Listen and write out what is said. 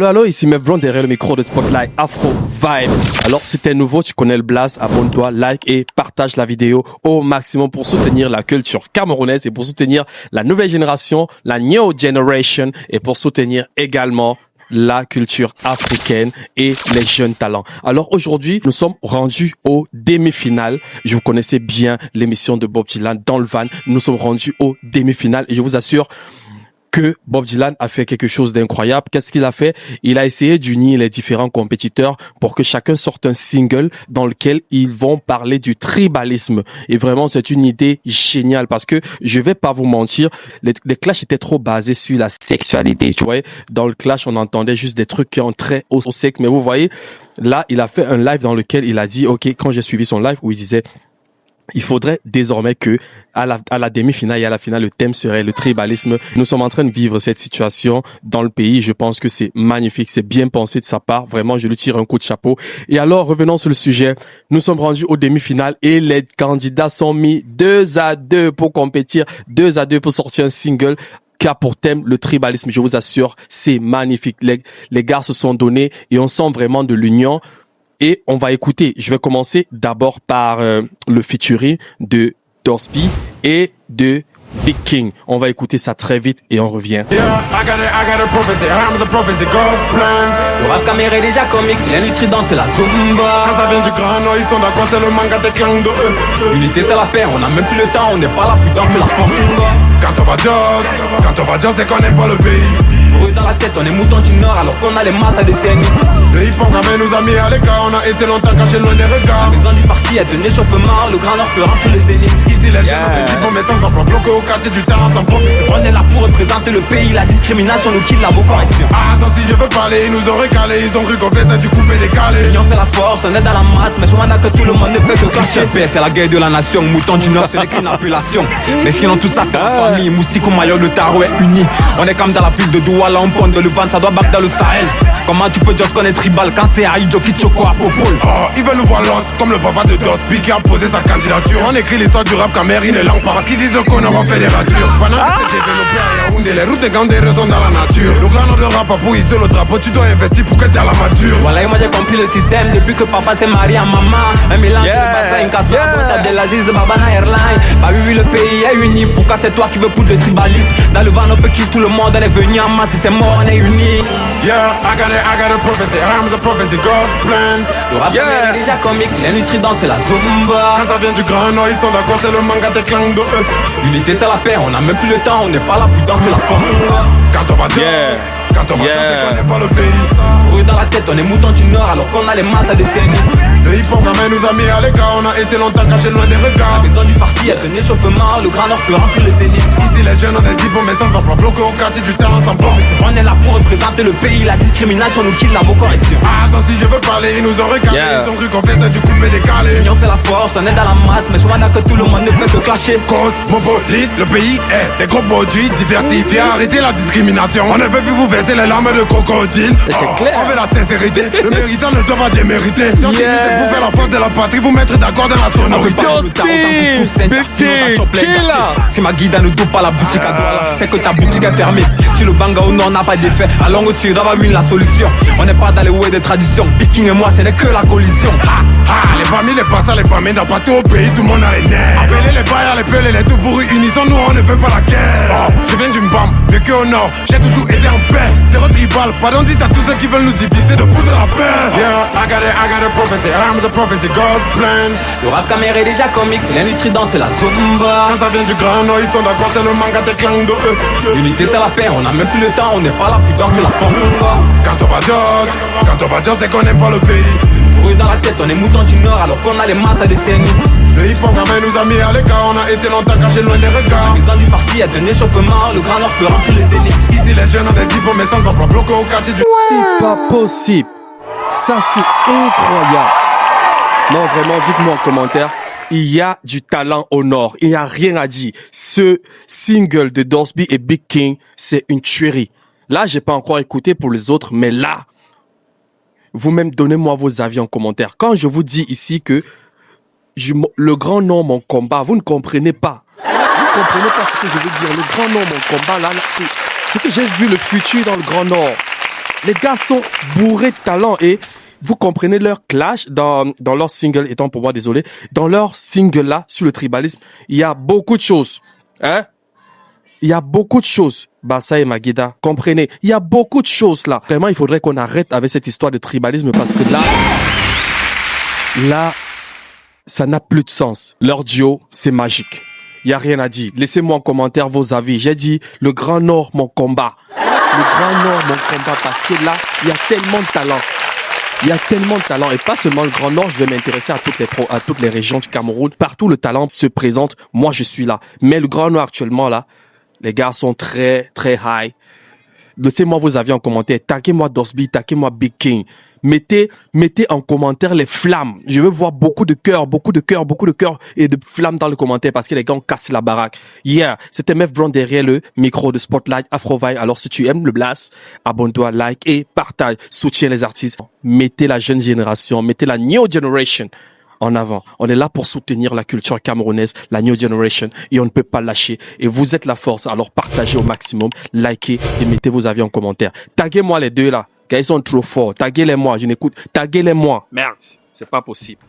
Allô, ici Mev Blond derrière le micro de Spotlight Afro Vibe. Alors, si t'es nouveau, tu connais le blast, abonne-toi, like et partage la vidéo au maximum pour soutenir la culture camerounaise et pour soutenir la nouvelle génération, la New Generation et pour soutenir également la culture africaine et les jeunes talents. Alors aujourd'hui, nous sommes rendus aux demi-finales. Je vous connaissais bien l'émission de Bob Dylan dans le van. Nous sommes rendus aux demi-finales et je vous assure que Bob Dylan a fait quelque chose d'incroyable. Qu'est-ce qu'il a fait? Il a essayé d'unir les différents compétiteurs pour que chacun sorte un single dans lequel ils vont parler du tribalisme. Et vraiment, c'est une idée géniale parce que je vais pas vous mentir, les clashs étaient trop basés sur la sexualité. Tu vois, dans le clash, on entendait juste des trucs qui entraient au sexe. Mais vous voyez, là, il a fait un live dans lequel il a dit, OK, quand j'ai suivi son live où il disait, il faudrait désormais que à la demi-finale et à la finale, le thème serait le tribalisme. Nous sommes en train de vivre cette situation dans le pays. Je pense que c'est magnifique, c'est bien pensé de sa part. Vraiment, je lui tire un coup de chapeau. Et alors, revenons sur le sujet. Nous sommes rendus aux demi-finales et les candidats sont mis 2-2 pour compétir, 2-2 pour sortir un single qui a pour thème le tribalisme. Je vous assure, c'est magnifique. Les gars se sont donnés et on sent vraiment de l'union. Et on va écouter, je vais commencer d'abord par le featuring de Dorsby et de Big King. On va écouter ça très vite et on revient. Le rap caméra est déjà comique, l'industrie danse c'est la zumba. Quand ça vient du grand nord, ils sont d'accord, c'est le manga des clans de eux. L'unité c'est la paix, on a même plus le temps, on n'est pas là, putain c'est la pomba. Quand on va Joss, c'est qu'on n'aime pas le pays. Pour eux dans la tête, on est moutons du nord alors qu'on a les maths à décennies. Le hip-hop ramène nous a mis à l'écart, on a été longtemps cachés loin des regards. La maison du parti est un échauffement, le grand nord peut remplir les zéniths. Ici les jeunes ont des diplômes mais sans emploi, bloqués au quartier du terrain sans profit. On est là pour représenter le pays, la discrimination nous kill la vos corrections. Attends, si je veux parler, ils nous ont recalé, ils ont cru qu'on faisait du coupé décalé. L'union fait la force, on est dans la masse, mais je vois que tout le monde ne fait que clasher. C'est la guerre de la nation, mouton du nord, ce n'est qu'une appellation. Mais sinon tout ça c'est la famille, moustique au maillot, le tarot est uni. On est comme dans la ville de Douala, on pond de le ventre, ça doit battre dans le Sahel. Comment tu peux just connaître tribal quand c'est Aïdjo qui choco à Popol? Oh, ils veulent nous voir lost, comme le papa de Dorsby qui a posé sa candidature. On écrit l'histoire du rap camérine et langue parce qu'ils disent qu'on aura fait des ratures. Pendant que c'est développé à Yaoundé, les routes et Gandéré sont dans la nature. Le grand nom de rap a pour hisser le drapeau, tu dois investir pour que t'aies la mature. Voilà, et moi j'ai compris le système depuis que papa s'est marié à maman. Un mélange de bassin, Casa, Abdelaziz, Babana Airline. Bah oui, le pays est uni, pourquoi c'est toi qui veux poudre le tribalisme? Dans le van on peut kill tout le monde, on est venu en masse, si c'est mort on est unis. Yeah, I got a prophecy, Rams a prophecy, God's plan. Le rap est déjà comique, l'industrie danse c'est la zumba. Quand ça vient du grand nord, ils sont d'accord, c'est le manga des clans de eux. L'unité c'est la paix, on a même plus le temps, on n'est pas là, putain c'est la pomba. Quand on va Joss, c'est qu'on n'aime pas le pays. Pour eux dans la tête, on est moutons du nord alors qu'on a les maths à décennies. Le hip-hop ramène nous a mis à l'écart, on a été longtemps cachés loin des regards. La maison du parti est un échauffement, le grand nord peut remplir les zéniths. Ici les jeunes ont des diplômes mais sans emploi, bloqués au quartier du terrain sans profit. On est là pour représenter le pays, la discrimination nous kill la vos corrections. Attends, si je veux parler, ils nous ont recalé, ils ont cru qu'on faisait du coupé décalé. L'union fait la force, on est dans la masse, mais je vois que tout le monde ne fait que clasher. Cosmopolite, le pays est des gros produits diversifiés. Arrêtez la discrimination, on ne peut plus vous verser les larmes de crocodile. C'est clair. On veut la sincérité, le méritant ne doit pas démériter. Si on s'est dit c'est pour faire la force de la patrie, vous mettre d'accord dans la sonorité. Si ma guida ne doit pas la boutique à Douala, c'est que ta boutique est fermée. Si le banga au nord n'a pas d'effet, allons au sud, on va la solution. On n'est pas dans les way des traditions, Big King et moi ce n'est que la collision. Les familles, les passants, les familles, n'a pas tout au pays, tout le monde a les nerfs. Appelez les bails, les pelés, les tout pourris, unissons-nous, on ne veut pas la guerre. Je viens d'une bande, vécu au nord, j'ai toujours été en paix. Zéro tribal, pardon dites à tous ceux qui veulent nous diviser de foutre la paix. Yeah, I got a prophecy, Rams a prophecy, God's plan. Le rap caméra est déjà comique, l'industrie danse c'est la zumba. Quand ça vient du grand nord, ils sont d'accord, c'est le manga des clans de eux. L'unité c'est la paix, on a même plus le temps, on n'est pas là, putain c'est la pomba. Quand on va Joss, c'est qu'on n'aime pas le pays. Pour eux dans la tête, on est moutons du nord alors qu'on a les maths à décennies. Le hip-hop ramène nous a mis à l'écart, on a été longtemps cachés loin des regards. La maison du parti est un échauffement, le grand nord peut remplir les zéniths. Ici les jeunes ont des diplômes mais sans emploi, bloqués au quartier du... C'est pas possible. Ça, c'est incroyable. Non, vraiment, dites-moi en commentaire. Il y a du talent au nord. Il n'y a rien à dire. Ce single de Dorsby et Big King, c'est une tuerie. Là, j'ai pas encore écouté pour les autres, mais là, vous-même, donnez-moi vos avis en commentaire. Quand je vous dis ici que le grand nom, mon combat, vous ne comprenez pas. Vous ne comprenez pas ce que je veux dire. Le grand nom, mon combat, là c'est que j'ai vu le futur dans le Grand Nord. Les gars sont bourrés de talent et vous comprenez leur clash dans leur single, étant pour moi désolé, dans leur single là, sur le tribalisme, il y a beaucoup de choses. Hein? Il y a beaucoup de choses. Bassa et Maguida, comprenez, il y a beaucoup de choses là. Vraiment, il faudrait qu'on arrête avec cette histoire de tribalisme parce que là, ça n'a plus de sens. Leur duo, c'est magique. Il y a rien à dire. Laissez-moi en commentaire vos avis. J'ai dit le Grand Nord, mon combat. Le Grand Nord, mon combat, parce que là, il y a tellement de talent. Il y a tellement de talent et pas seulement le Grand Nord, je vais m'intéresser à toutes les régions du Cameroun. Partout le talent se présente, moi je suis là. Mais le Grand Nord actuellement là, les gars sont très très high. Laissez-moi vos avis en commentaire. Taguez-moi Dosby, taguez-moi Big King. Mettez en commentaire les flammes. Je veux voir beaucoup de cœurs et de flammes dans le commentaire parce que les gars ont cassé la baraque. Yeah, c'était Mev Brown derrière le micro de Spotlight Afro Vibe. Alors si tu aimes le blast, abonne-toi, like et partage. Soutiens les artistes. Mettez la jeune génération, mettez la new generation en avant. On est là pour soutenir la culture camerounaise, la new generation, et on ne peut pas lâcher. Et vous êtes la force, alors partagez au maximum, likez et mettez vos avis en commentaire. Taguez-moi les deux là. Ils sont trop forts. Taguez-les-moi, je n'écoute. Taguez-les-moi. Merde, c'est pas possible.